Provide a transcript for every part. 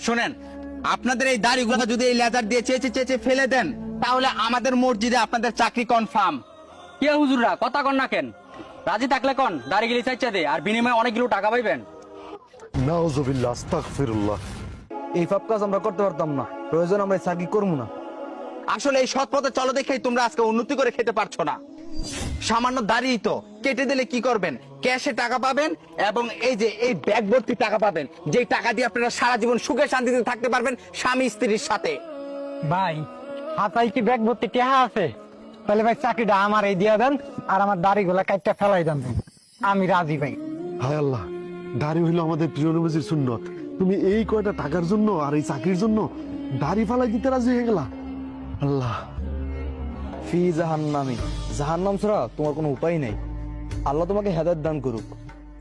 শোনেন, আপনাদের এই দাড়িগুলো যদি এই লেজার দিয়ে চেঁচে চেঁচে ফেলে দেন, তাহলে আমাদের মসজিদে আপনাদের চাকরি কনফার্ম। কে হুজুররা কথা কন না কেন? রাজি থাকলে কন দাড়ি গিলি চাইছে দে, আর বিনিময়ে অনেকগুলো টাকা পাইবেন। নাউজুবিল্লাহ, আস্তাগফিরুল্লাহ। এই সব কাজ আমরা করতে পারতাম না, প্রয়োজন আমরা এই চাকরি করবো না। আসলে এই সৎ পথে চলো দেখেই তোমরা আজকে উন্নতি করে খেতে পারছো না। সামান্য দাড়ি তো কেটে দিলে কি করবেন? ক্যাশে টাকা পাবেন এবং এই যে এই ব্যাগ ভর্তি টাকা পাবেন, যে টাকা দিয়ে আপনারা সারা জীবন সুখে শান্তিতে থাকতে পারবেন স্বামী স্ত্রীর সাথে। ভাই হাতাই কি ব্যাগ ভর্তি টেহা আছে? তাহলে ভাই চাকরিটা আমার এই দিয়া দেন, আর আমার দাড়িগুলা কাটটা ফেলাই দেন, আমি রাজি ভাই। হায় আল্লাহ, দাড়ি হইলো আমাদের প্রিয় নবীজির সুন্নত। তুমি এই কয়টা টাকার জন্য আর এই চাকরির জন্য দাড়ি ফালাই দিতে রাজি হয়ে গেলা? আল্লাহ। ফি জাহান্নামি, জাহান্নাম ছাড়া তোমার কোনো উপায় নেই। আল্লাহ তোমাকে হেদায়েত দান করুক।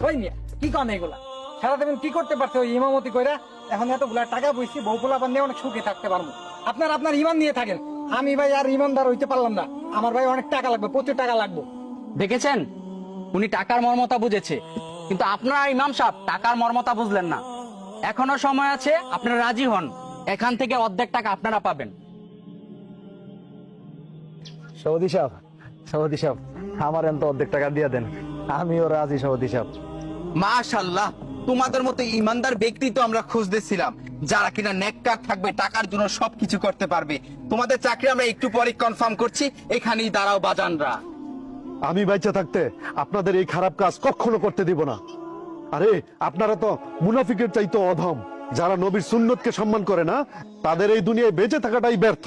ওই মিয়া কি কন এগুলা? সারা দেবেন কি করতে পারছে ওই ইমামতি কইরা? এখন এতগুলা টাকা বইছি, বউ পোলাপান নিয়ে অনেক সুখে থাকতে পারবো। আপনার ইমান নিয়ে থাকেন, আমি ভাই আর ইমানদার হইতে পারলাম না। আমার ভাই অনেক টাকা লাগবে, প্রচুর টাকা লাগবে। দেখেছেন, উনি টাকার মর্মতা বুঝেছে, কিন্তু আপনারা ইমাম সাহেব টাকার মর্মতা বুঝলেন না। এখনো সময় আছে, আপনারা রাজি হন, এখান থেকে অর্ধেক টাকা আপনারা পাবেন। সভাপতি সাহেব, আমার এত অর্ধেক টাকা দিয়ে দেন, আমিও রাজি। সভাপতি সাহেব, মাশাআল্লাহ, তোমাদের মতো ইমানদার ব্যক্তি তো আমরা খুঁজতেছিলাম, যারা কিনা নেককার থাকবে, টাকার জন্য সবকিছু করতে পারবে। তোমাদের চাকরি আমরা একটু পরে কনফার্ম করছি, এখানেই দাঁড়াও বাজানরা। আমি বাইচা থাকতে আপনাদের এই খারাপ কাজ কখনো করতে দিব না। আরে আপনারা তো মুনাফিকের চাইতে অধম। যারা নবীর সুন্নতকে সম্মান করে না, তাদের এই দুনিয়ায় বেঁচে থাকাটাই ব্যর্থ।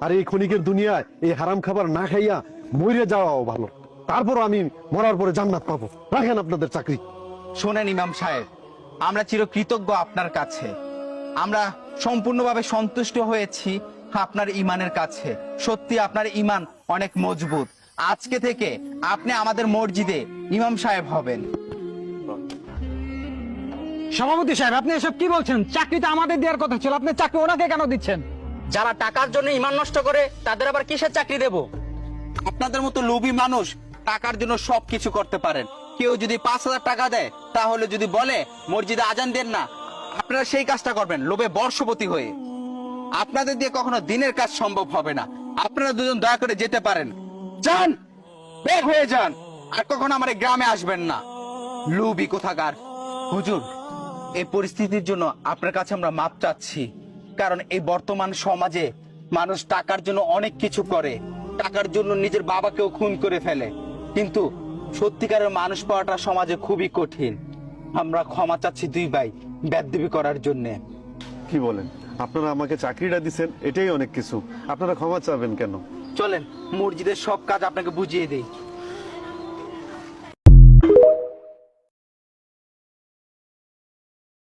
আর এই ক্ষণিকের দুনিয়ায় এই হারাম খাবার না খাইয়া মরে যাওয়াও ভালো। তারপর আমি মরার পরে জান্নাত পাবো। রাখেন আপনাদের চাকরি। শোনেন ইমাম সাহেব, আমরা চিরকৃতজ্ঞ আপনার কাছে। আমরা সম্পূর্ণভাবে সন্তুষ্ট হয়েছি আপনার ইমানের কাছে। সত্যি আপনার ইমান অনেক মজবুত। আজকে থেকে আপনি আমাদের মসজিদে ইমাম সাহেব হবেন। সভাপতি সাহেব, আপনি এসব কি বলছেন? চাকরিটা আমাদের দেওয়ার কথা ছিল, আপনি চাকরি ওনাকে কেন দিচ্ছেন? যারা টাকার জন্য ইমান নষ্ট করে, তাদের আবার কিসের চাকরি দেব? আপনাদের মতো লোভী মানুষ টাকার জন্য সবকিছু করতে পারেন। কেউ যদি 5,000 টাকা দেয়, তাহলে যদি বলে মসজিদে আজান দেন না, আপনারা সেই কাজটা করবেন লোভে বর্ষপতি হয়ে। আপনাদের দিয়ে কখনো দিনের কাজ সম্ভব হবে না। আপনারা দুজন দয়া করে যেতে পারেন, যান, বের হয়ে যান, আর কখনো আমার এই গ্রামে আসবেন না। লুবি কোথাকার। হুজুর, এই পরিস্থিতির জন্য আপনার কাছে আমরা মাপ চাচ্ছি। কারণ এই বর্তমান সমাজে মানুষ টাকার জন্য অনেক কিছু করে, টাকার জন্য নিজের বাবাকেও খুন করে ফেলে। কিন্তু সত্যিকারের মানুষ পাওয়াটা সমাজে খুবই কঠিন। আমরা ক্ষমা চাচ্ছি দুই ভাই বেয়াদবি করার জন্য। কি বলেন? আপনারা আমাকে চাকরিটা দিচ্ছেন, এটাই অনেক কিছু। আপনারা ক্ষমা চাবেন কেন? চলেন মসজিদের সব কাজ আপনাকে বুঝিয়ে দেই।